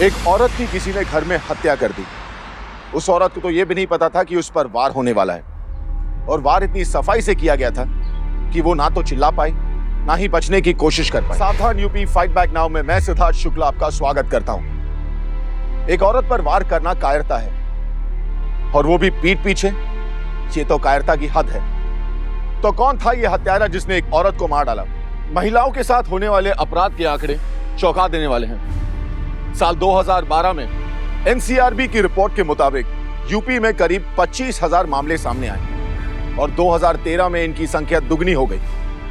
एक औरत की किसी ने घर में हत्या कर दी। उस औरत को तो यह भी नहीं पता था कि उस पर वार होने वाला है, और वार इतनी सफाई से किया गया था कि वो ना तो चिल्ला पाई ना ही बचने की कोशिश कर पाई। सावधान यूपी फाइट बैक नाउ में मैं सिद्धार्थ शुक्ला आपका स्वागत करता हूं। एक औरत पर वार करना कायरता है, और वो भी पीठ पीछे। ये तो कायरता की हद है। तो कौन था यह हत्यारा जिसने एक औरत को मार डाला? महिलाओं के साथ होने वाले अपराध के आंकड़े चौंका देने वाले हैं। साल 2012 में एनसीआरबी की रिपोर्ट के मुताबिक यूपी में करीब 25,000 मामले सामने आए, और 2013 में इनकी संख्या दुगनी हो गई।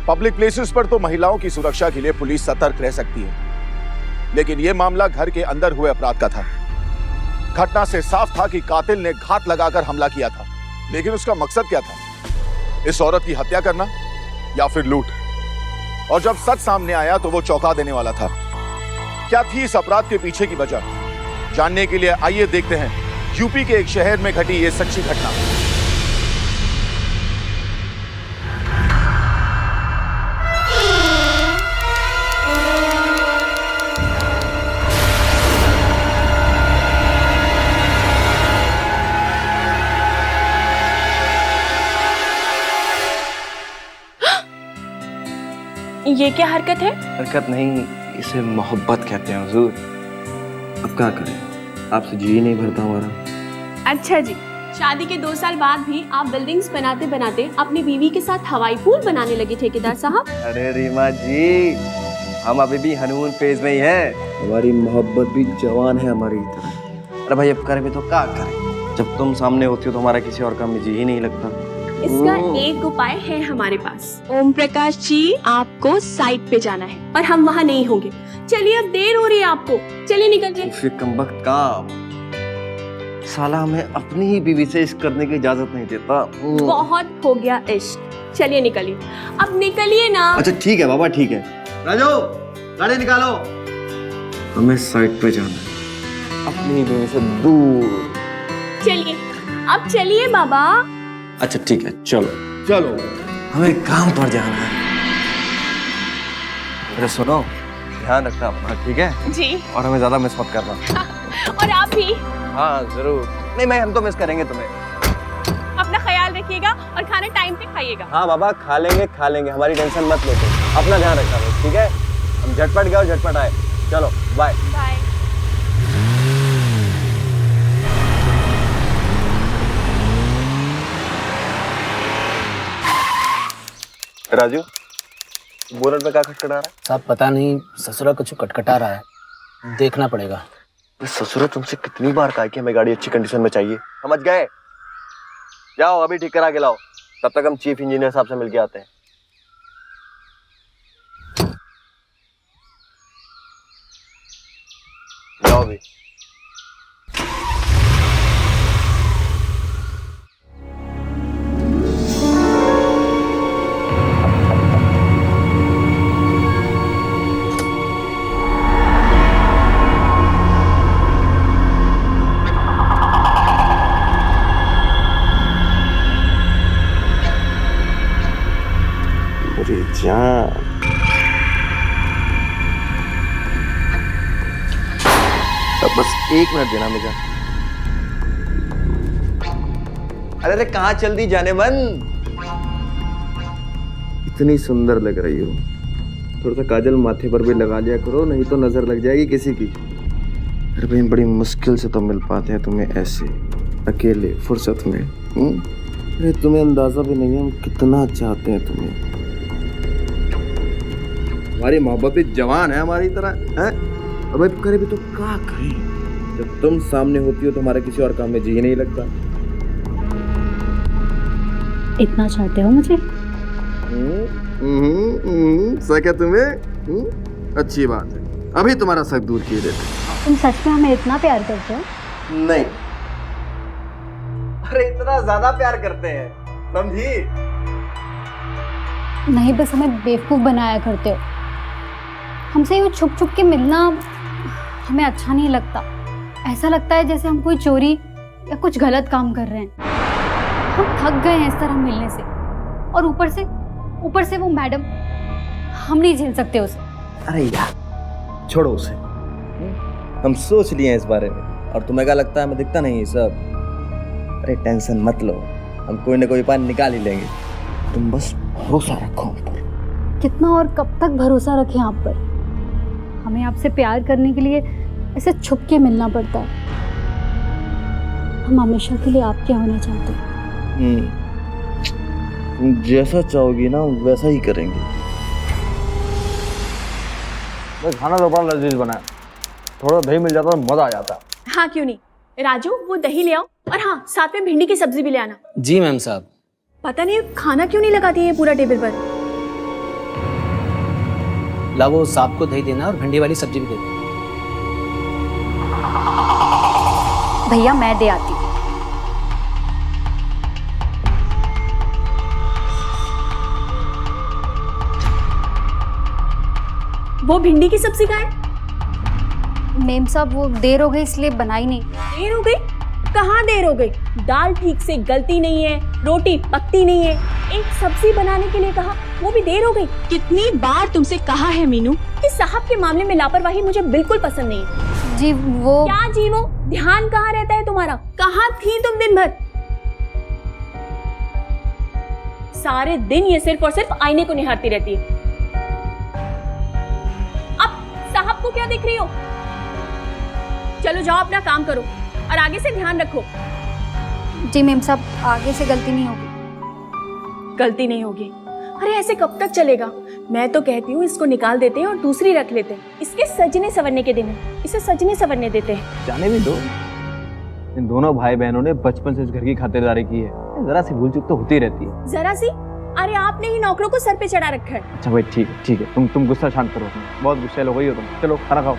पब्लिक प्लेसेस पर तो महिलाओं की सुरक्षा के लिए पुलिस सतर्क रह सकती है, लेकिन यह मामला घर के अंदर हुए अपराध का था। घटना से साफ था कि कातिल ने घात लगाकर हमला किया था, लेकिन उसका मकसद क्या था? इस औरत की हत्या करना या फिर लूट? और जब सच सामने आया तो वो चौंका देने वाला था। क्या थी इस अपराध के पीछे की वजह? जानने के लिए आइए देखते हैं यूपी के एक शहर में घटी ये सच्ची घटना। ये क्या हरकत है? हरकत नहीं, इसे मोहब्बत कहते हैं हुजूर। अब क्या करें, आपसे जी नहीं भरता हमारा। अच्छा जी, शादी के 2 साल बाद भी आप बिल्डिंग्स बनाते बनाते अपनी बीवी के साथ हवाई पूल बनाने लगे ठेकेदार साहब। अरे रीमा जी, हम अभी भी हनीमून फेज में ही हैं। हमारी मोहब्बत भी जवान है हमारी तरह। अरे भाई, अब करें भी तो क्या करें? जब तुम सामने होती हो तो हमारा किसी और काम में जी ही नहीं लगता। इसका एक उपाय है हमारे पास। ओम प्रकाश जी, आपको साइट पे जाना है और हम वहाँ नहीं होंगे। चलिए, अब देर हो रही है आपको, चलिए निकलिए। फिर कमबख्त काम, साला हमें अपनी ही बीवी से इश्क करने की इजाजत नहीं देता। बहुत हो गया इश्क, चलिए निकलिए, अब निकलिए ना। अच्छा ठीक है बाबा, ठीक है। राजू, गाड़ी निकालो। हमें साइट पे जाना है, अपनी बीवी से दूर। चलिए, अब चलिए बाबा। अच्छा ठीक है, चलो चलो, हमें काम पर जाना है। अरे सुनो, ध्यान रखना अपना, ठीक है? जी। और हमें ज्यादा मिस मत करना। और आप भी। हाँ जरूर। नहीं, हम तो मिस करेंगे तुम्हें। अपना ख्याल रखिएगा और खाना टाइम पे खाइएगा। हाँ बाबा, खा लेंगे, हमारी टेंशन मत लो तुम। अपना ध्यान रखना बस, ठीक है? हम झटपट गए और झटपट आए। चलो बाय बाय। राजू, बोनट पे क्या खटखटा रहा है? साहब पता नहीं, ससुरा कुछ कटकटा रहा है, देखना पड़ेगा। ससुरा तुमसे कितनी बार कहा कि हमें गाड़ी अच्छी कंडीशन में चाहिए? समझ गए? जाओ अभी ठीक करा के लाओ, तब तक हम चीफ इंजीनियर साहब से मिलके आते हैं। जाओ अभी। जान, अब बस 1 मिनट देना मुझे। अरे कहाँ चल दी जाने मन? इतनी सुंदर लग रही हो, थोड़ा सा काजल माथे पर भी लगा लिया करो, नहीं तो नजर लग जाएगी किसी की। अरे भाई, बड़ी मुश्किल से तो मिल पाते हैं तुम्हें ऐसे अकेले फुर्सत में। अरे तुम्हें अंदाजा भी नहीं है हम कितना चाहते हैं तुम्हें। हमारी मोहब्बत भी जवान है हमारी तरह है। अब अब करे भी तो क्या करें? जब तुम सामने होती हो तो हमारा किसी और काम में जी नहीं लगता। इतना चाहते हो मुझे? सके तुम्हें? अच्छी बात है, अभी तुम्हारा शक दूर किए देते। तुम सच में हमें इतना प्यार करते हो? नहीं, अरे इतना ज्यादा प्यार करते हैं, समझी? नहीं, बस हमें बेवकूफ बनाया करते हो। हमसे यूँ छुप छुप के मिलना हमें अच्छा नहीं लगता। ऐसा लगता है जैसे हम कोई चोरी या कुछ गलत काम कर रहे हैं। हम थक गए हैं इस तरह मिलने से, और ऊपर से वो मैडम, हम नहीं झेल सकते उसे। अरे यार छोड़ो उसे, हम सोच लिए हैं इस बारे में। और तुम्हें क्या लगता है हमें दिखता नहीं है सब? अरे टेंशन मत लो, हम कोई ना कोई उपाय निकाल ही लेंगे। तुम बस भरोसा रखो हम पर। कितना और कब तक भरोसा रखें आप पर? हमें आपसे प्यार करने के लिए ऐसे छुप के मिलना पड़ता है। हम हमेशा के लिए आपके होना चाहते हैं। तुम जैसा चाहोगी ना वैसा ही करेंगे। खाना तो बड़ा लजीज बना है, थोड़ा दही मिल जाता तो मजा आ जाता। हाँ क्यों नहीं राजू, वो दही ले आओ और हाँ साथ में भिंडी की सब्जी भी ले आना। जी मैम साहब। पता नहीं खाना क्यों नहीं लगाती है पूरा टेबल पर। ला वो सांप को दही देना और भिंडी वाली सब्जी भी दे देना। भैया मैं दे आती हूँ। वो भिंडी की सब्जी कहाँ है? मेम साहब वो देर हो गई इसलिए बनाई नहीं। देर हो गई? कहाँ देर हो गई? दाल ठीक से गलती नहीं है, रोटी पकती नहीं है, एक सब्जी बनाने के लिए कहा वो भी देर हो गई। कितनी बार तुमसे कहा है मीनू कि साहब के मामले में लापरवाही मुझे बिल्कुल पसंद नहीं है। जी वो क्या जी वो? ध्यान कहाँ रहता है तुम्हारा? कहाँ थी तुम दिन भर? सारे दिन ये सिर्फ और सिर्फ आईने को निहारती रहती है। अब साहब को क्या देख रही हो? चलो जाओ अपना काम करो और आगे से ध्यान रखो। जी मेम साहब आगे से गलती नहीं होगी। गलती नहीं होगी? अरे ऐसे कब तक चलेगा? मैं तो कहती हूँ इसको निकाल देते हैं और दूसरी रख लेते हैं। इसके सजने संवरने के दिन है, इसे सजने संवरने देते हैं। जाने भी दो, इन दोनों भाई बहनों ने बचपन से इस घर की खातिरदारी की है, जरा सी भूल चूक तो होती रहती है। जरा सी? अरे आपने ही नौकरों को सर पे चढ़ा रखा है। अच्छा भाई ठीक है, तुम गुस्सा शांत करो, बहुत गुस्से हो गई हो तुम। चलो खाना खाओ।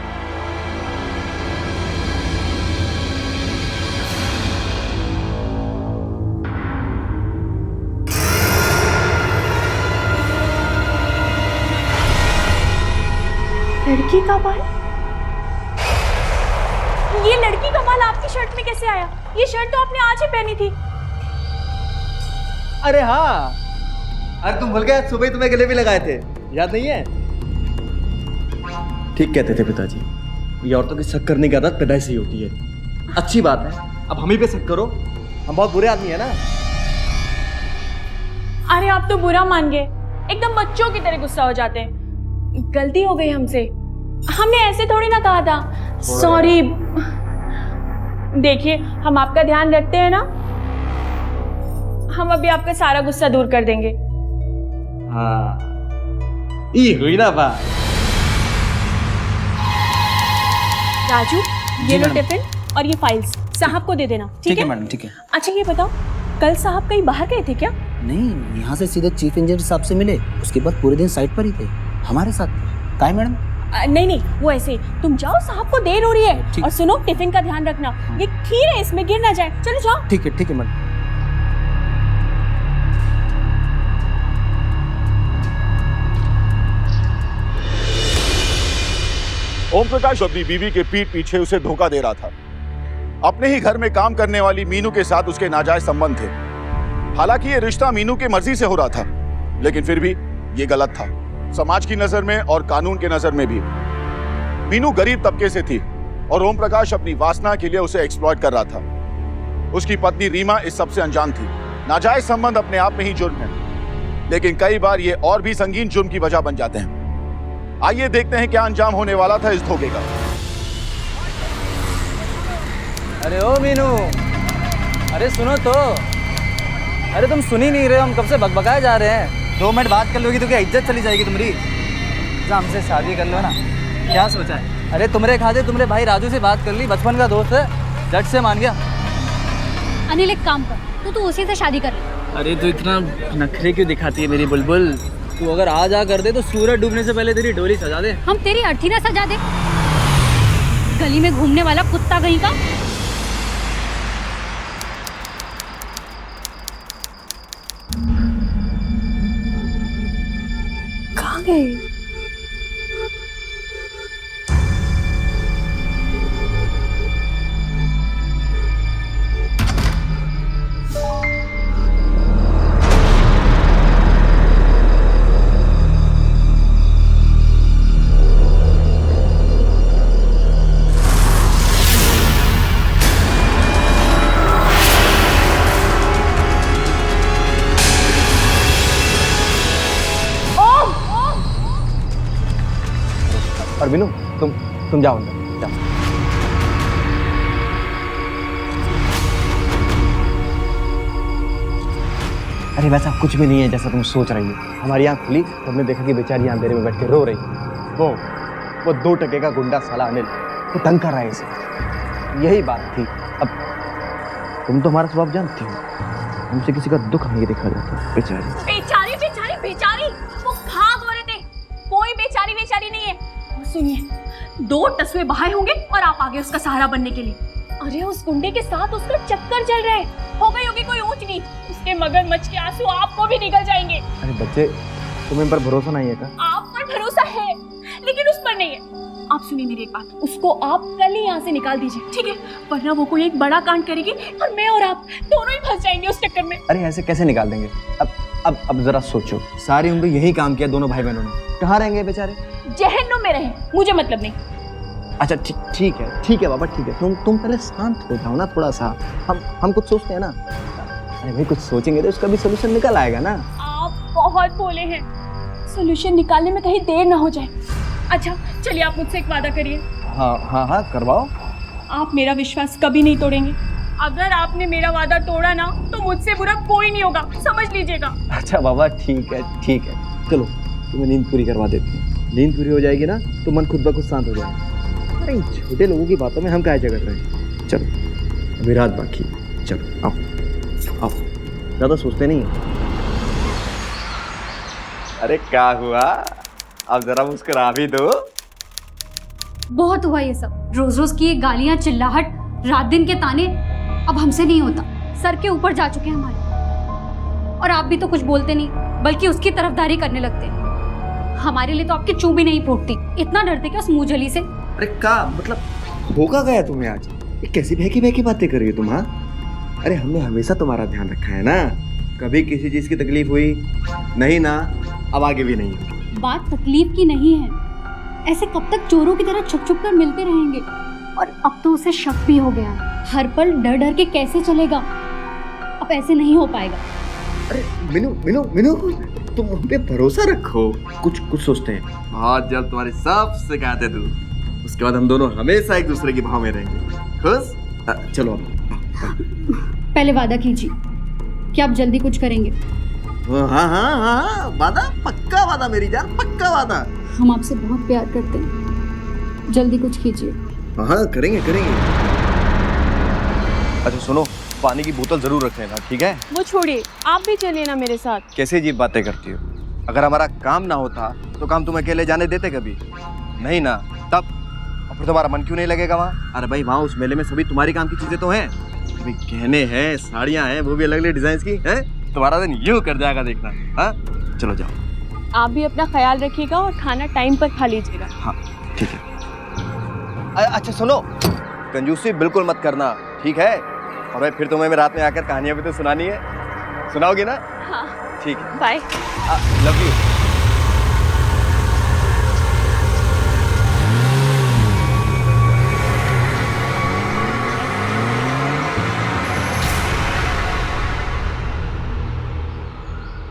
लड़की का बाल? ये लड़की का बाल आपकी शर्ट में कैसे आया? ये शर्ट तो आपने आज ही पहनी थी। अरे हाँ, अरे तुम भूल गए सुबह ही तुम्हें गले भी लगाए थे, याद नहीं है? ठीक कहते थे पिताजी, ये औरतों की शक करने की आदत पैदाइश से ही होती है। अच्छी बात है, अब हम ही पे शक करो, हम बहुत बुरे आदमी है ना। अरे आप तो बुरा मान गए, एकदम बच्चों की तरह गुस्सा हो जाते हैं। गलती हो गई हमसे, हमने ऐसे थोड़ी ना कहा था। सॉरी। देखिए हम आपका ध्यान रखते हैं ना, हम अभी आपका सारा गुस्सा दूर कर देंगे। हाँ, ये हुई ना बात। राजू ये लो टिफिन और ये फाइल्स साहब को दे देना। ठीक है मैडम, ठीक है। अच्छा ये बताओ, कल साहब कहीं बाहर गए थे क्या? नहीं, यहाँ से सीधे चीफ इंजीनियर साहब से मिले, उसके बाद पूरे दिन साइट पर ही थे हमारे साथ। काय मैडम? नहीं वो ऐसे ही, तुम जाओ साहब को देर हो रही है। ठीक। और सुनो टिफिन का ध्यान रखना, ये खीर है इसमें गिर ना जाए। चलो जाओ। ठीक है मैडम। ओम प्रकाश अपनी बीवी के पीठ पीछे उसे धोखा दे रहा था। अपने ही घर में काम करने वाली मीनू के साथ उसके नाजायज संबंध थे। हालांकि ये रिश्ता मीनू की मर्जी से हो रहा था, लेकिन फिर भी ये गलत था, समाज की नजर में और कानून के नजर में भी। मीनू गरीब तबके से थी और ओम प्रकाश अपनी वासना के लिए उसे एक्सप्लॉइट कर रहा था। उसकी पत्नी रीमा इस सबसे अनजान थी। नाजायज संबंध अपने आप में ही जुर्म है, लेकिन कई बार ये और भी संगीन जुर्म की वजह बन जाते हैं। आइए देखते हैं क्या अंजाम होने वाला था इस धोखे का। अरे ओ मीनू, अरे सुनो तो, अरे तुम सुन ही नहीं रहे हो, हम कब से बकबकाए जा रहे हैं। 2 मिनट बात कर लोगी तो क्या इज्जत चली जाएगी तुम्हारी? हमसे शादी कर लो ना, क्या सोचा है? अरे तुमरे खाते तुम्हारे भाई राजू से बात कर ली, बचपन का दोस्त है, झट से मान गया। अनिल एक काम कर, तू उसी से शादी कर ले। अरे तू इतना नखरे क्यों दिखाती है मेरी बुलबुल? तू अगर आ जा कर दे तो सूरज डूबने से पहले तेरी डोली सजा दे। हम तेरी अर्थी ना सजा दे, गली में घूमने वाला कुत्ता कहीं का। कहाँ गए? और मीनू तुम जाओ अंदर जाओ। अरे वैसा कुछ भी नहीं है जैसा तुम सोच रही हो। हमारी आँख खुली तो हमने देखा कि बेचारी यहाँ अंधेरे में बैठ के रो रही है। वो 2 टके का गुंडा साला अनिल वो तंग कर रहा है इसे। यही बात थी। अब तुम तो हमारा स्वभाव जानती हो, हमसे किसी का दुख नहीं देखा जाता। बेचारी बेचारी बेचारी बेचारी, वो भाग हो रहे थे। कोई बेचारी बेचारी नहीं है। और सुनिए, 2 टसवे बहाए होंगे और आप आगे उसका सहारा बनने के लिए। अरे उस गुंडे के साथ उसका चक्कर चल रहा है। हो गई होगी कोई ऊंच नीच, उसके मगरमच्छ के आंसू आपको भी निकल जाएंगे। अरे बच्चे, तुम्हें इन पर भरोसा नहीं है क्या? आप पर भरोसा है लेकिन उस पर नहीं है। आप सुनिए मेरी एक बात, उसको आप कल ही यहाँ से निकाल दीजिए, ठीक है? वरना वो कोई एक बड़ा कांड करेगी और मैं और आप दोनों ही फंस जाएंगे उस चक्कर में। अरे ऐसे कैसे निकाल देंगे? अब जरा सोचो, सारी उम्र यही काम किया दोनों भाई बहनों ने। कहाँ रहेंगे बेचारे? जहन्नुम में रहे, मुझे मतलब नहीं। अच्छा ठीक है बाबा, ठीक है। तुम पहले शांत हो जाओ ना थोड़ा सा। हम कुछ सोचते हैं ना। अरे भाई कुछ सोचेंगे तो उसका भी सोल्यूशन निकल आएगा ना। आप बहुत भोले हैं, सोल्यूशन निकालने में कहीं देर ना हो जाए। अच्छा चलिए, आप मुझसे एक वादा करिए। हाँ करवाओ। आप मेरा विश्वास कभी नहीं तोड़ेंगे। अगर आपने मेरा वादा तोड़ा ना तो मुझसे बुरा कोई नहीं होगा, समझ लीजिएगा। अच्छा बाबा ठीक है। चलो तुम्हें नींद पूरी करवा देते हैं। नींद पूरी हो जाएगी ना तो मन खुद ब खुद शांत हो जाएगा। अरे इन छोटे लोगों की बातों में हम काहे झगड़ रहे हैं? चलो अभी रात बाकी, चलो आओ। ज़्यादा सोचते नहीं है। अरे क्या हुआ? अब जरा मुस्कुरा भी दो। बहुत हुआ ये सब, रोज रोज की ये गालियां, चिल्लाहट, रात दिन के ताने। अब हमसे नहीं होता, सर के ऊपर जा चुके हैं हमारे। और आप भी तो कुछ बोलते नहीं, बल्कि उसकी तरफदारी करने लगते हैं। हमारे लिए तो आपकी चूं भी नहीं फूटती। इतना डरते क्या उस मुंहझली से? अरे का मतलब होगा गया तुम्हें आज? ये कैसी बहकी बातें कर रही हो तुम? हाँ, अरे हमने हमेशा तुम्हारा ध्यान रखा है ना। कभी किसी चीज की तकलीफ हुई नहीं ना, अब आगे भी नहीं होगी। बात तकलीफ की नहीं है। ऐसे कब तक चोरों की तरह छुप छुप कर मिलते रहेंगे? और अब तो उसे शक भी हो गया। हर पल डर डर के कैसे चलेगा? अब ऐसे नहीं हो पाएगा। अरे मीनू तुम हम पे भरोसा रखो। कुछ सोचते हैं। बहुत जल्द तुम्हारी सब शिकायतें दूर, उसके बाद हम दोनों हमेशा एक दूसरे की भाव में रहेंगे। खुश? चलो पहले वादा कीजिए कि आप जल्दी कुछ करेंगे। हाँ, वादा, पक्का वादा मेरी जान, पक्का वादा। हम आपसे बहुत प्यार करते हैं, जल्दी कुछ कीजिए। हाँ करेंगे। अच्छा सुनो, पानी की बोतल जरूर रख लेना, ठीक है? वो छोड़िए, आप भी चलिए ना मेरे साथ। कैसे अजीब बातें करती हो? अगर हमारा काम ना होता तो काम तुम अकेले जाने देते कभी? नहीं ना, तब और फिर तुम्हारा मन क्यों नहीं लगेगा वहाँ? अरे भाई वहाँ उस मेले में सभी तुम्हारी काम की चीजें तो हैं। अभी गहने हैं, साड़ियाँ हैं, वो भी अलग अलग डिजाइन की हैं। तुम्हारा दिन यूं कर जाएगा देखना। हाँ चलो जाओ। आप भी अपना ख्याल रखिएगा और खाना टाइम पर खा लीजिएगा। हाँ ठीक है। अच्छा सुनो, कंजूसी बिल्कुल मत करना, ठीक है? और भाई फिर तुम्हें रात में आकर कहानियां भी तो सुनानी है, सुनाओगी ना? हाँ ठीक है, बाय। Love you.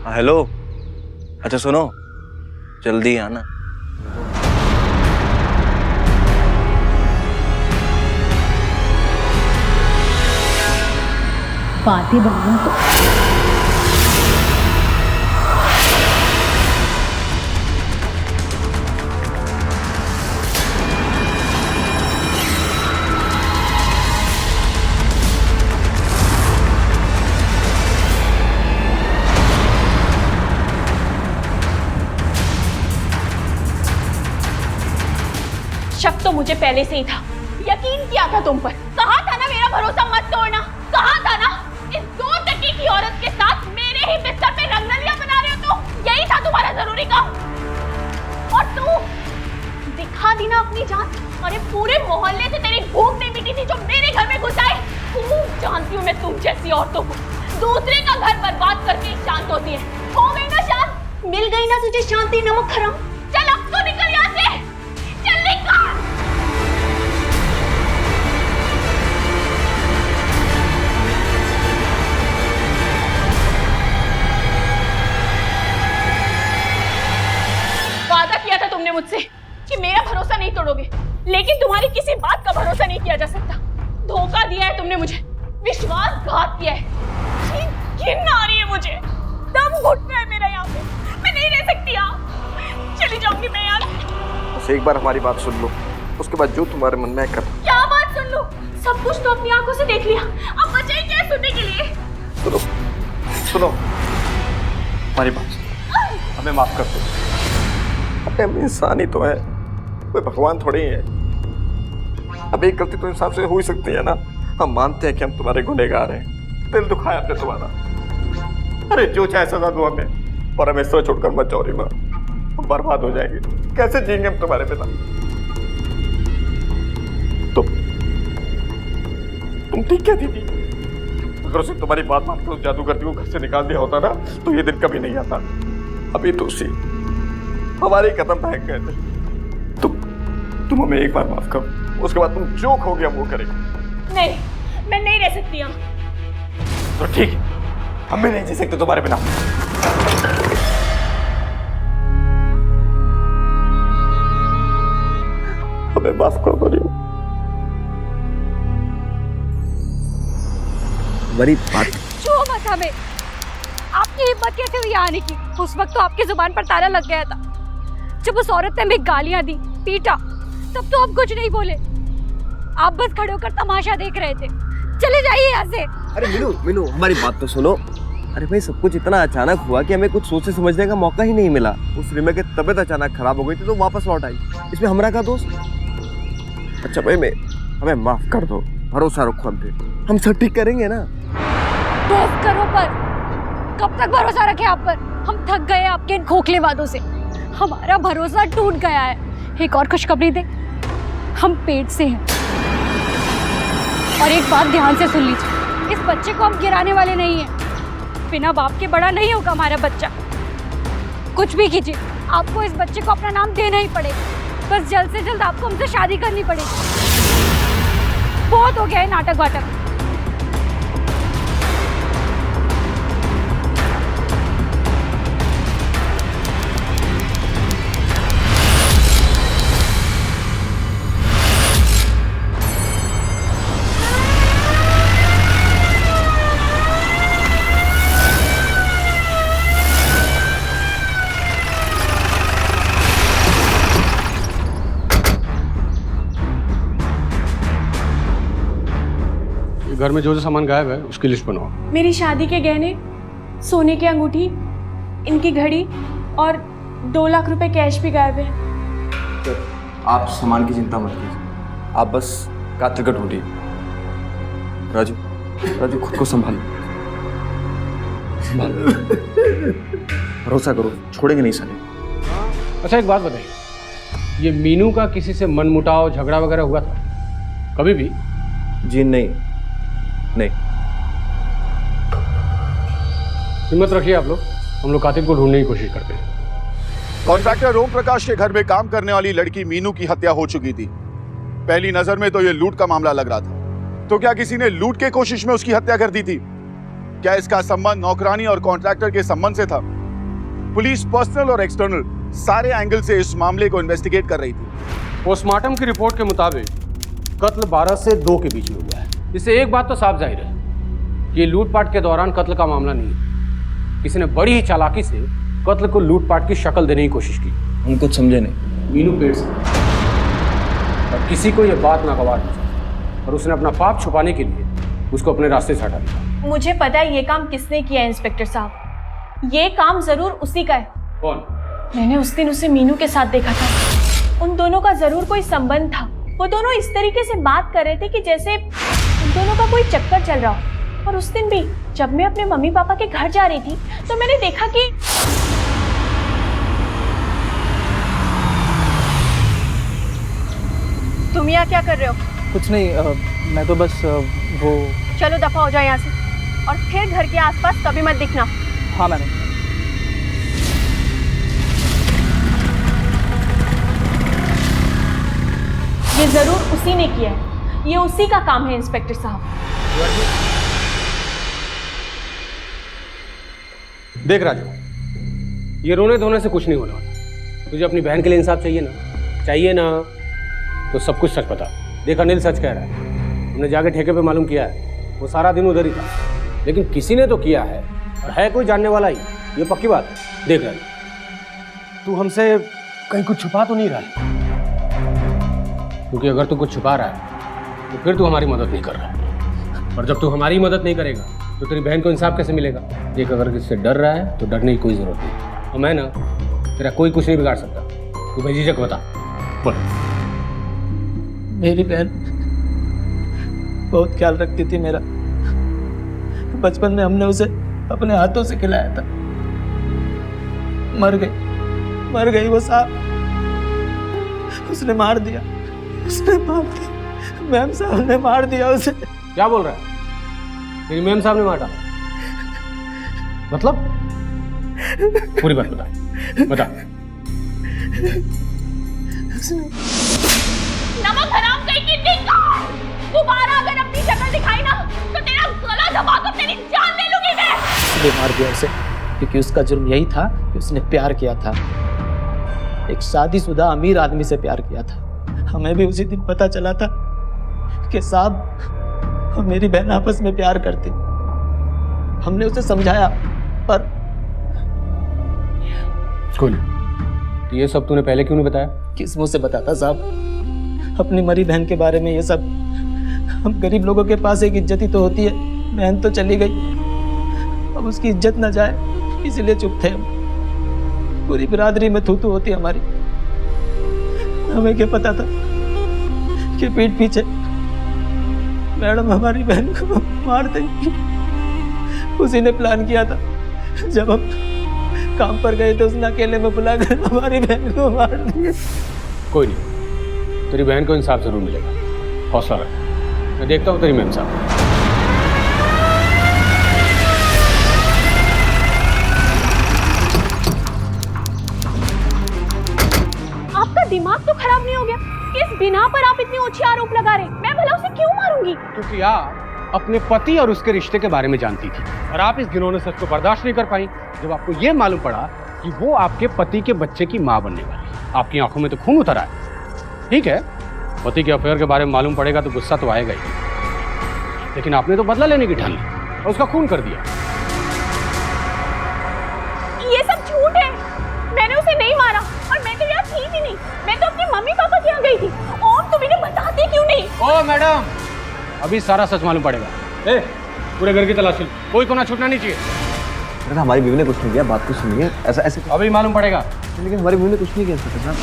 हेलो, अच्छा सुनो, जल्दी आना। बातें बनाना तो शक तो मुझे पहले से ही था, यकीन किया था तुम पर। कहा था ना मेरा भरोसा मत तोड़ना, कहा था ना। इस 2 टकी की औरत के साथ मेरे ही बिस्तर पे रंगलियां बना रहे हो तो यही था तुम्हारा जरूरी काम। और तू दिखा दी ना अपनी जान। अरे पूरे मोहल्ले से तेरी भूख नहीं मिटी थी जो मेरे घर में घुस आए। खूब जानती हूँ मैं तुम जैसी औरतों को, दूसरे का घर बर्बाद करके शांत होती है। हो गई ना शांत, मिल गई ना तुझे शांति, नमक हराम। चल अब तो निकल यहाँ से, चल निकल। वादा किया था तुमने मुझसे कि मेरा भरोसा नहीं तोड़ोगे, लेकिन तुम्हारी किसी बात का भरोसा नहीं किया जा सकता। धोखा दिया है तुमने मुझे, विश्वासघात किया है। घिन आ रही है मुझे, दम घुट रहा है मेरा यहाँ पे। मैं नहीं रह सकती यहाँ, चली जाऊंगी मैं यहाँ से। बस एक बार हमारी बात सुन लो, उसके बाद जो तुम्हारे मन में है कर। क्या बात सुन लो? सब कुछ तो अपनी आंखों से देख लिया, अब बचा ही क्या है सुनने के लिए? सुनो सुनो हमारी बात सुनो, हमें माफ कर दो। अरे हम इंसान ही तो है, कोई भगवान थोड़ी है। अब एक गलती तो इंसान से हो ही सकती है ना। हम मानते हैं कि हम तुम्हारे गुनहगार हैं, दिल दुखाया हमने तुम्हारा। अरे जो चाहे सजा दो हमें, पर हमें इस छोड़कर मत जाओ रीमा, हम बर्बाद हो जाएंगे। कैसे जिएंगे हम तुम्हारे बिना? तुम ठीक कहती थी, अगर उसे तुम्हारी बात मानकर उस जादूगर को घर से निकाल दिया होता ना, तो ये दिन कभी नहीं आता। अभी तो उसी हमारे कदम फेंक गए थे। तुम हमें एक बार माफ करो, उसके बाद तुम जो कहोगे हम वो करेंगे। नहीं, मैं नहीं रह सकती यहाँ। तो ठीक है, हम भी नहीं जी सकते तुम्हारे बिना। हमें माफ कर दो। बड़ी बात जो मत हमें, आपकी हिम्मत कैसे हुई आने की? उस वक्त तो आपकी जुबान पर ताला लग गया था। जब उस औरत ने हमें गालियां दी, पीटा, तब तो हम कुछ नहीं बोले। आप बस खड़े होकर तमाशा देख रहे थे। चले जाइए यहाँ से। अरे मीनू मीनू हमारी बात तो सुनो। अरे भाई सब कुछ इतना अचानक हुआ कि हमें कुछ सोचने समझने का मौका ही नहीं मिला। उस रीमा की तबीयत अचानक खराब हो गई थी तो वापस लौट आई, इसमें हमारा क्या दोस्त? अच्छा भाई हमें माफ कर दो, भरोसा रखो हम पे, हम सब ठीक करेंगे ना। दोस्त करो पर कब तक भरोसा रखे आप पर? हम थक गए आपके इन खोखले वादों से, हमारा भरोसा टूट गया है। एक और खुशखबरी दे, हम पेट से हैं। और एक बात ध्यान से सुन लीजिए, इस बच्चे को हम गिराने वाले नहीं हैं। बिना बाप के बड़ा नहीं होगा हमारा बच्चा। कुछ भी कीजिए, आपको इस बच्चे को अपना नाम देना ही पड़ेगा। बस जल्द से जल्द आपको हमसे शादी करनी पड़ेगी। बहुत हो गया है नाटक वाटक। घर में जो जो सामान गायब है उसकी लिस्ट बनाओ। मेरी शादी के गहने, सोने की अंगूठी, इनकी घड़ी और 2 लाख रुपए कैश भी गायब है। आप सामान की चिंता मत कीजिए, आप बस कातिल का ढूंढिए। राजू राजू खुद को संभालो, भरोसा करो, छोड़ेंगे नहीं साले। अच्छा एक बात बताइए, ये मीनू का किसी से मनमुटाव झगड़ा वगैरह हुआ था कभी भी? जी नहीं। हिम्मत रखिए आप लोग, हम लोग कातिल को ढूंढने की कोशिश करते हैं। कॉन्ट्रैक्टर ओम प्रकाश के घर में काम करने वाली लड़की मीनू की हत्या हो चुकी थी। पहली नजर में तो यह लूट का मामला लग रहा था, तो क्या किसी ने लूट के कोशिश में उसकी हत्या कर दी थी? क्या इसका संबंध नौकरानी और कॉन्ट्रैक्टर के संबंध से था? पुलिस पर्सनल और एक्सटर्नल सारे एंगल से इस मामले को इन्वेस्टिगेट कर रही थी। पोस्टमार्टम की रिपोर्ट के मुताबिक कत्ल 12 से 2 के बीच में हुआ है। इससे एक बात तो साफ जाहिर है कि लूटपाट के दौरान कत्ल का मामला नहीं है। किसी ने बड़ी ही चालाकी से कत्ल को लूटपाट की शक्ल देने की कोशिश की। हम कुछ समझे नहीं। मीनू पेट से और किसी को यह बात नागवार नहीं और उसने अपना पाप छुपाने के लिए उसको अपने रास्ते से हटा दिया। मुझे पता है ये काम किसने किया है इंस्पेक्टर साहब। ये काम जरूर उसी का है। कौन? मैंने उस दिन उसे मीनू के साथ देखा था। उन दोनों का जरूर कोई संबंध था। वो दोनों इस तरीके से बात कर रहे थे कि जैसे उन दोनों का कोई चक्कर चल रहा हो। और उस दिन भी जब मैं अपने मम्मी पापा के घर जा रही थी तो मैंने देखा कि तुम यहाँ क्या कर रहे हो? कुछ नहीं, मैं तो बस वो। चलो दफा हो जाए यहाँ से, और फिर घर के आसपास कभी मत दिखना। हाँ मैडम। ये जरूर उसी ने किया है, ये उसी का काम है इंस्पेक्टर साहब। देख राजू, ये रोने धोने से कुछ नहीं होने वाला। तुझे अपनी बहन के लिए इंसाफ चाहिए ना, चाहिए ना तो सब कुछ सच बता। देख अनिल सच कह रहा है, हमने जाके ठेके पे मालूम किया है, वो सारा दिन उधर ही था, लेकिन किसी ने तो किया है और है कोई जानने वाला ही, ये पक्की बात है। देख रहा है तू हमसे कहीं कुछ छुपा तो नहीं रहा है, क्योंकि अगर तू कुछ छुपा रहा है तो फिर तू हमारी मदद नहीं कर रहा है, और जब तू हमारी मदद नहीं करेगा तो तेरी बहन को इंसाफ कैसे मिलेगा। देख अगर किससे डर रहा है तो डरने की कोई जरूरत नहीं, और मैं ना तेरा कोई कुछ नहीं बिगाड़ सकता। तू बेझिझक बता, बोल। मेरी बहन बहुत ख्याल रखती थी मेरा। बचपन में हमने उसे अपने हाथों से खिलाया था। मर गई वो साहब, उसने मार दिया। मैम साहब ने मार दिया उसे। क्या बोल रहा है? तेरी मैम साहब ने मारा? मतलब पूरी बात बता। नमक हराम कहीं की टिक्का, दोबारा अगर अपनी शक्ल दिखाई ना तो तेरा गला दबाकर तेरी जान ले लूंगी मैं। इसलिए मार दिया उसे क्योंकि उसका जुर्म यही था कि उसने प्यार किया था, एक शादीशुदा अमीर आदमी से प्यार किया था। हमें भी उसी दिन पता चला था कि साहब और मेरी बहन आपस में प्यार करती। हमने उसे समझाया पर कोई नहीं। ये सब तूने पहले क्यों नहीं बताया? किस मुंह से बताता साहब, अपनी मरी बहन के बारे में ये सब। हम गरीब लोगों के पास एक इज्जत ही तो होती है। बहन तो चली गई, अब उसकी इज्जत ना जाए इसलिए चुप थे हम। पूरी बिरादरी में थू-थू होती हमारी। हमें क्या पता था कि पीठ पीछे मैडम हमारी बहन को मार देंगी। उसी ने प्लान किया था। जब हम काम पर गए तो उसने अकेले में बुलाकर हमारी बहन को मार दिया। कोई नहीं, तेरी बहन को इंसाफ जरूर मिलेगा, हौसला रख। मैं देखता हूँ तेरी मैम साहब। आपका दिमाग तो खराब नहीं हो गया? किस बिना पर आप इतनी ऊंची आरोप लगा रहे? मैं भला उसे क्यों मारूंगी? क्योंकि आप अपने पति और उसके रिश्ते के बारे में जानती थी, और आप इस घिनौने सच को बर्दाश्त नहीं कर पाई जब आपको यह मालूम पड़ा कि वो आपके पति के बच्चे की मां बनने वाली। आपकी आंखों में तो खून उतर आया। ठीक है, पति के अफेयर के बारे में मालूम पड़ेगा तो गुस्सा तो आएगा ही, लेकिन आपने तो बदला लेने की ठान ली और उसका खून कर दिया। ये सब झूठ है। मैंने उसे नहीं मारा और मैं तो यहाँ थी भी नहीं। मैं तो अपनी मम्मी पापा के यहाँ गई थी। और तुम इन्हें बताते क्यों नहीं? ओ मैडम, अभी सारा सच मालूम पड़ेगा। ए, पूरे घर की तलाशी लो, कोई कोना छूटना नहीं चाहिए। अरे हमारी बीवी ने कुछ नहीं किया, बात को सुनिए। ऐसा ऐसे अभी मालूम पड़ेगा। लेकिन हमारी बीवी ने कुछ नहीं किया साहब।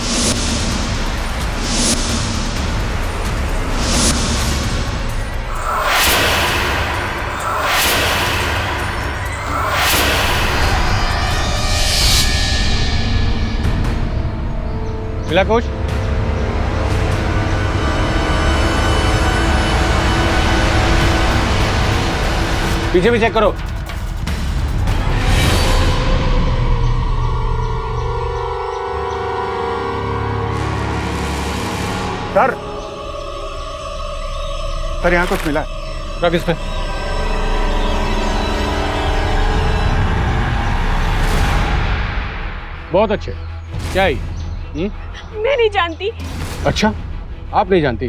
मिला कोच? पीछे भी चेक करो। सर यहाँ कुछ मिला? रख इस पे। बहुत अच्छे। क्या है? मैं नहीं जानती। अच्छा, आप नहीं जानती?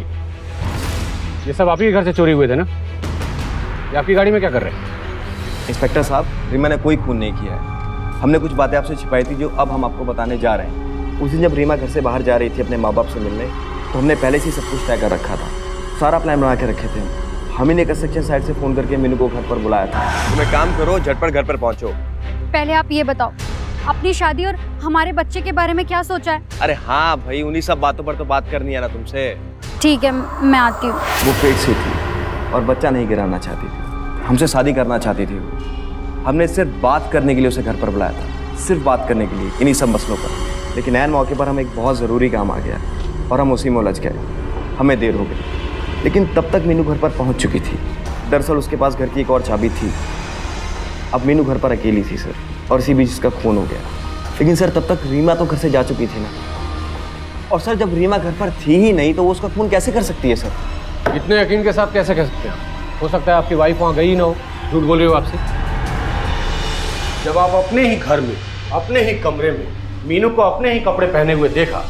ये सब आप ही के घर से चोरी हुए थे ना? ये आपकी गाड़ी में क्या कर रहे हैं? इंस्पेक्टर साहब, रीमा ने कोई खून नहीं किया है। हमने कुछ बातें आपसे छिपाई थी जो अब हम आपको बताने जा रहे हैं। उस दिन जब रीमा घर से बाहर जा रही थी अपने माँ बाप से मिलने, तो हमने पहले से ही सब कुछ तय कर रखा था। सारा प्लान बना के रखे थे। हम ही ने कंस्ट्रक्शन साइट से फ़ोन करके मीनू को घर पर बुलाया था। तुम एक काम करो, झटपट घर पर पहुँचो। पहले आप ये बताओ, अपनी शादी और हमारे बच्चे के बारे में क्या सोचा है? अरे हाँ भाई, उन्हीं सब बातों पर तो बात करनी है ना तुमसे। ठीक है, मैं आती हूँ। वो पेट से थी और बच्चा नहीं गिराना चाहती थी। हमसे शादी करना चाहती थी वो। हमने सिर्फ बात करने के लिए उसे घर पर बुलाया था, सिर्फ बात करने के लिए इन्हीं सब मसलों पर। लेकिन ऐन मौके पर हमें एक बहुत ज़रूरी काम आ गया और हम उसी में उलझ गए। हमें देर हो गई, लेकिन तब तक मीनू घर पर पहुंच चुकी थी। दरअसल उसके पास घर की एक और चाबी थी। अब मीनू घर पर अकेली थी सर, और इसी बीच इसका खून हो गया। लेकिन सर तब तक रीमा तो घर से जा चुकी थी ना, और सर जब रीमा घर पर थी ही नहीं तो वो उसका खून कैसे कर सकती है सर? इतने यकीन के साथ कैसे कह सकते हैं? हो सकता है आपकी वाइफ वहाँ गई ही ना हो, झूठ बोल रही हो आपसे। जब आप अपने ही घर में, अपने ही कमरे में मीनू को अपने ही कपड़े पहने हुए देखा,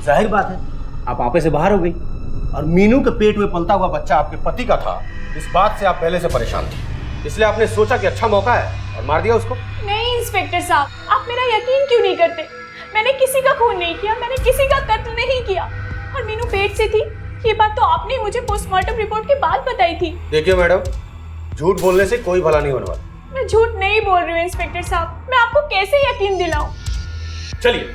जाहिर बात है आप आपे से बाहर हो गई और मीनू के पेट में पलता हुआ बच्चा आपके पति का था। इस बात से आप पहले से परेशान थे, इसलिए आपने सोचा कि अच्छा मौका है और मार दिया उसको। नहीं इंस्पेक्टर साहब, आप मेरा यकीन क्यों नहीं करते? मैंने किसी का खून नहीं किया, मैंने किसी का कत्ल नहीं किया। और मीनू पेट से थी, ये बात तो आपने मुझे पोस्टमार्टम रिपोर्ट के बाद बताई थी। देखिए मैडम, झूठ बोलने से कोई भला नहीं होने वाला। मैं झूठ नहीं बोल रही हूँ इंस्पेक्टर साहब, मैं आपको कैसे यकीन दिलाऊं? चलिए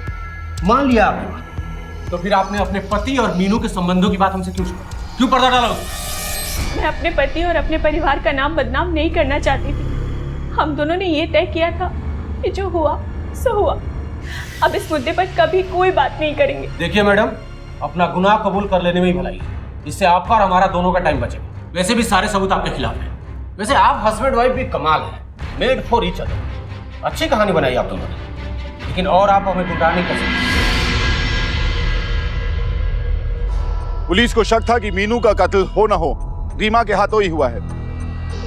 मान लिया आपने, तो फिर आपने अपने पति और मीनू के संबंधों की बात हमसे क्यों छुपाई? क्यों पर्दा डाला उसने? मैं अपने पति और अपने परिवार का नाम बदनाम नहीं करना चाहती थी। हम दोनों ने ये तय किया था कि जो हुआ सो हुआ। अब इस मुद्दे पर कभी कोई बात नहीं करेंगे। देखिए मैडम, अपना गुनाह कबूल कर लेने में ही भलाई है, इससे आपका और हमारा दोनों का टाइम बचेगा। वैसे भी सारे सबूत आपके खिलाफ हैं। वैसे आप हस्बैंड वाइफ भी कमाल है, मेड फॉर ईच अदर। अच्छी कहानी बनाई आप दोनों ने, लेकिन और आप हमें गुमराह नहीं कर सकते। पुलिस को शक था कि मीनू का कत्ल हो न हो रीमा के हाथों ही हुआ है।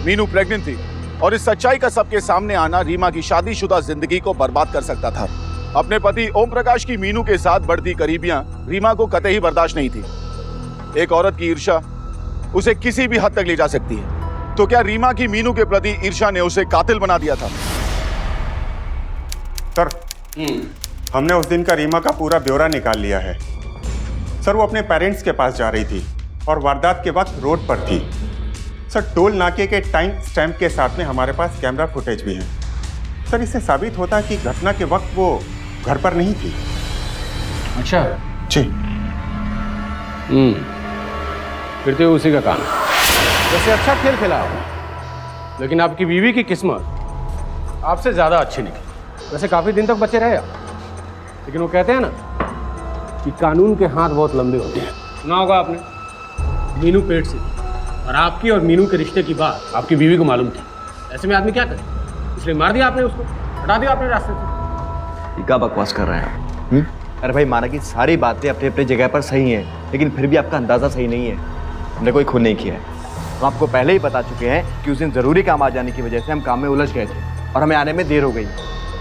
मीनू प्रेग्नेंट थी और इस सच्चाई का सबके सामने आना रीमा की शादीशुदा जिंदगी को बर्बाद कर सकता था। अपने पति ओम प्रकाश की मीनू के साथ बढ़ती करीबियां रीमा को कतई बर्दाश्त नहीं थी। एक औरत की ईर्ष्या उसे किसी भी हद तक ले जा सकती है, तो क्या रीमा की मीनू के प्रति ईर्ष्या ने उसे कातिल बना दिया था? सर, हमने उस दिन का रीमा का पूरा ब्यौरा निकाल लिया है। सर, वो अपने पेरेंट्स के पास जा रही थी और वारदात के वक्त रोड पर थी। सर, टोल नाके के टाइम स्टैम्प के साथ में हमारे पास कैमरा फुटेज भी है। सर, इससे साबित होता है कि घटना के वक्त वो घर पर नहीं थी। अच्छा जी। फिर तो उसी का काम है। वैसे अच्छा खेल खेला आपने, लेकिन आपकी बीवी की किस्मत आपसे ज्यादा अच्छी निकली। वैसे काफी दिन तक बचे रहे आप, लेकिन वो कहते हैं ना कि कानून के हाथ बहुत लंबे होते हैं। सुना होगा आपने, मीनू पेट से थी और आपकी और मीनू के रिश्ते की बात आपकी बीवी को मालूम थी। ऐसे में आदमी क्या करे, इसलिए मार दिया आपने उसको, हटा दिया आपने रास्ते से। ये क्या बकवास कर रहे हैं आप? अरे भाई, माना कि सारी बातें अपनी अपनी जगह पर सही हैं, लेकिन फिर भी आपका अंदाज़ा सही नहीं है। हमने कोई खून नहीं किया है। हम आपको पहले ही बता चुके हैं कि उस दिन ज़रूरी काम आ जाने की वजह से हम काम में उलझ गए थे और हमें आने में देर हो गई।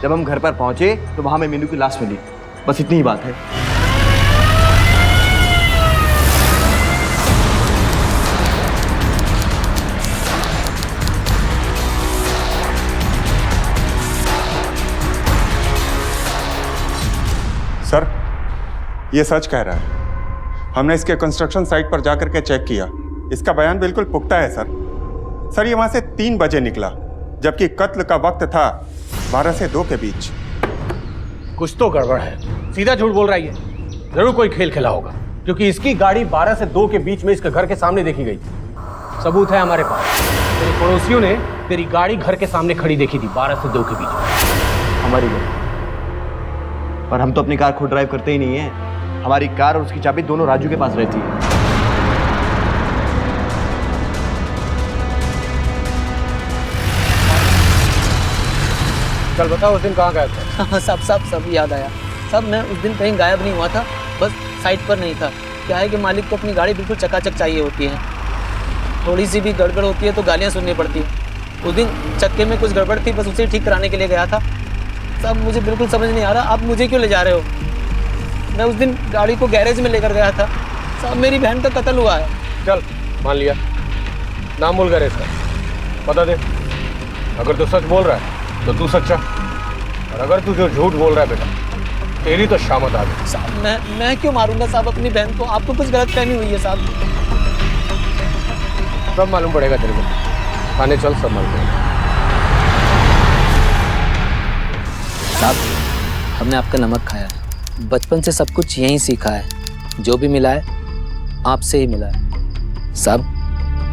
जब हम घर पर पहुँचे तो वहाँ में मीनू की लाश मिली। बस इतनी ही बात है। सर, ये सच कह रहा है। हमने इसके कंस्ट्रक्शन साइट पर जाकर के चेक किया। इसका बयान बिल्कुल पुख्ता है सर। सर, ये वहाँ से 3 बजे निकला, जबकि कत्ल का वक्त था 12 से 2 के बीच। कुछ तो गड़बड़ है, सीधा झूठ बोल रहा है ये। जरूर कोई खेल खेला होगा, क्योंकि इसकी गाड़ी 12 से 2 के बीच में इसके घर के सामने देखी गई थी। सबूत है हमारे पास। तेरे पड़ोसियों ने तेरी गाड़ी घर के सामने खड़ी देखी थी 12 से 2 के बीच में। हमारी गाड़ी, और हम तो अपनी कार खुद ड्राइव करते ही नहीं है। हमारी कार और उसकी चाबी दोनों राजू के पास रहती है। चल बताओ, उस दिन कहाँ गया था? हाँ, सब याद आया। सब मैं उस दिन कहीं गायब नहीं हुआ था, बस साइट पर नहीं था। क्या है कि मालिक को अपनी गाड़ी बिल्कुल चकाचक चाहिए होती है। थोड़ी सी भी गड़बड़ होती है तो गालियाँ सुननी पड़ती है। उस दिन चक्के में कुछ गड़बड़ थी, बस उसे ठीक कराने के लिए गया था। सब मुझे बिल्कुल समझ नहीं आ रहा, आप मुझे क्यों ले जा रहे हो? मैं उस दिन गाड़ी को गैरेज में लेकर गया था। साहब, मेरी बहन का कत्ल हुआ है। चल मान लिया, नाम बोल गैरेज का, बता दे। अगर तू सच बोल रहा है तो तू सच्चा, और अगर तू जो झूठ बोल रहा है बेटा, तेरी तो शामत आ गई। साहब, मैं क्यों मारूंगा साहब अपनी बहन को? आपको कुछ गलतफहमी हुई है साहब। सब मालूम पड़ेगा तेरे को, थाने चल, सब मालूम पड़ेगा। साहब, हमने आपका नमक खाया है, बचपन से सब कुछ यहीं सीखा है। जो भी मिला है आपसे ही मिला है। साहब,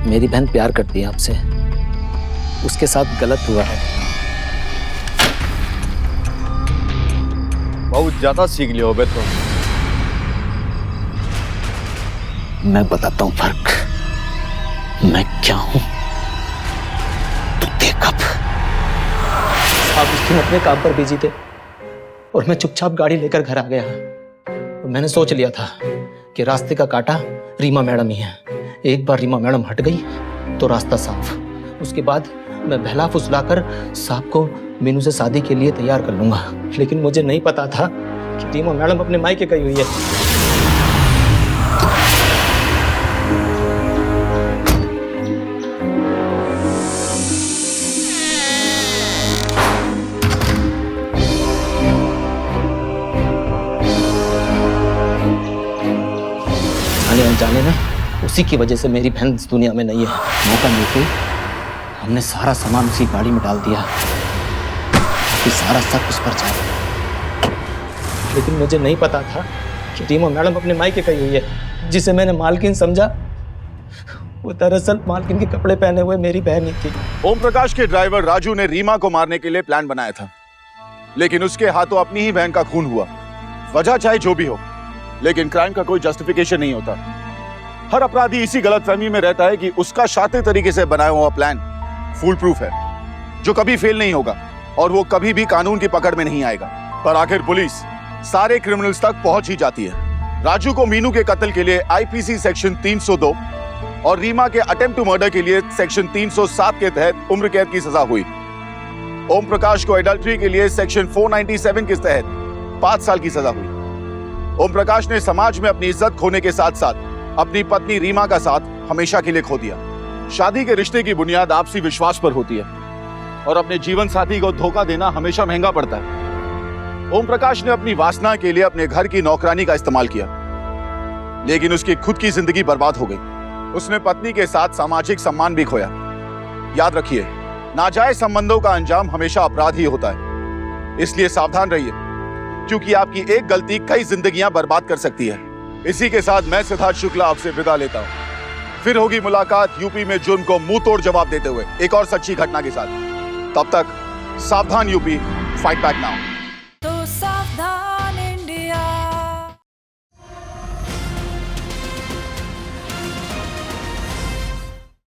मेरी बहन प्यार करती है आपसे, उसके साथ गलत हुआ है। बहुत ज्यादा सीख लिया होगा तुम। मैं बताता हूँ फर्क, मैं क्या हूँ तू देख अब। आप उस दिन अपने काम पर बिजी थे और मैं चुपचाप गाड़ी लेकर घर आ गया। और मैंने सोच लिया था कि रास्ते का कांटा रीमा मैडम ही है। एक बार रीमा मैडम हट गई तो रास्ता साफ। उसके बाद मैं बहला फुसलाकर साहब को मीनू से शादी के लिए तैयार कर लूंगा। लेकिन मुझे नहीं पता था कि रीमा मैडम अपने मायके गई हुई है। अनजाने में उसी की वजह से मेरी बहन इस दुनिया में नहीं है। मौका मिलते ही हमने सारा सामान उसी गाड़ी में डाल दिया ताकि सारा सब उस पर जाए। लेकिन मुझे नहीं पता था कि रीमा मैडम अपने मायके गई हुई है। जिसे मैंने मालकिन समझा वो दरअसल मालकिन के कपड़े पहने हुए मेरी बहन ही थी। ओम प्रकाश के ड्राइवर राजू ने रीमा को मारने के लिए प्लान बनाया था, लेकिन उसके हाथों अपनी ही बहन का खून हुआ। वजह चाहे जो भी हो, लेकिन क्राइम का कोई जस्टिफिकेशन नहीं होता। हर अपराधी इसी गलतफहमी में रहता है कि उसका शातिर तरीके से बनाया हुआ प्लान फूल प्रूफ है, जो कभी फेल नहीं होगा और वो कभी भी कानून की पकड़ में नहीं आएगा। पर आखिर पुलिस सारे क्रिमिनल्स तक पहुंच ही जाती है। राजू को मीनू के कत्ल के लिए आईपीसी सेक्शन 302 और रीमा के अटेम्प्ट टू मर्डर के लिए सेक्शन 307 के तहत उम्र कैद की सजा हुई। ओम प्रकाश को एडल्ट्री के लिए सेक्शन 497 के तहत 5 साल की सजा हुई। ओम प्रकाश ने समाज में अपनी इज्जत खोने के साथ साथ अपनी पत्नी रीमा का साथ हमेशा के लिए खो दिया। शादी के रिश्ते की बुनियाद आपसी विश्वास पर होती है और अपने जीवन साथी को धोखा देना हमेशा महंगा पड़ता है। ओम प्रकाश ने अपनी वासना के लिए अपने घर की नौकरानी का इस्तेमाल किया, लेकिन उसकी खुद की जिंदगी बर्बाद हो गई। उसने पत्नी के साथ सामाजिक सम्मान भी खोया। याद रखिए, नाजायज संबंधों का अंजाम हमेशा अपराध ही होता है। इसलिए सावधान रहिए, क्योंकि आपकी एक गलती कई जिंदगियां बर्बाद कर सकती है। इसी के साथ मैं सिद्धार्थ शुक्ला आपसे विदा लेता हूं। फिर होगी मुलाकात यूपी में जुर्म को मुंह तोड़ जवाब देते हुए एक और सच्ची घटना के साथ। तब तक सावधान यूपी, फाइट बैक नाउ।